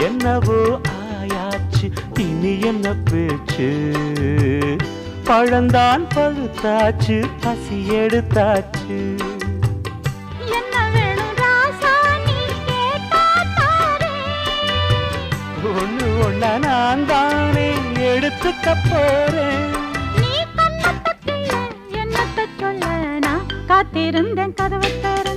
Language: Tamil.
என்னவோ ஆயாச்சு இனி என்ன பேச்சு பழந்தான் பழுத்தாச்சு பசி எடுத்தாச்சு என்ன வேணும் ராசா நீ கேட்டா தாரே ஒண்ணு ஒண்ணா நான் தானே எடுத்துக்க போறேன் நீ கண்ணத்தை கிள்ள என்னத்தை சொல்ல நான் காத்திருந்தேன் கதவை தர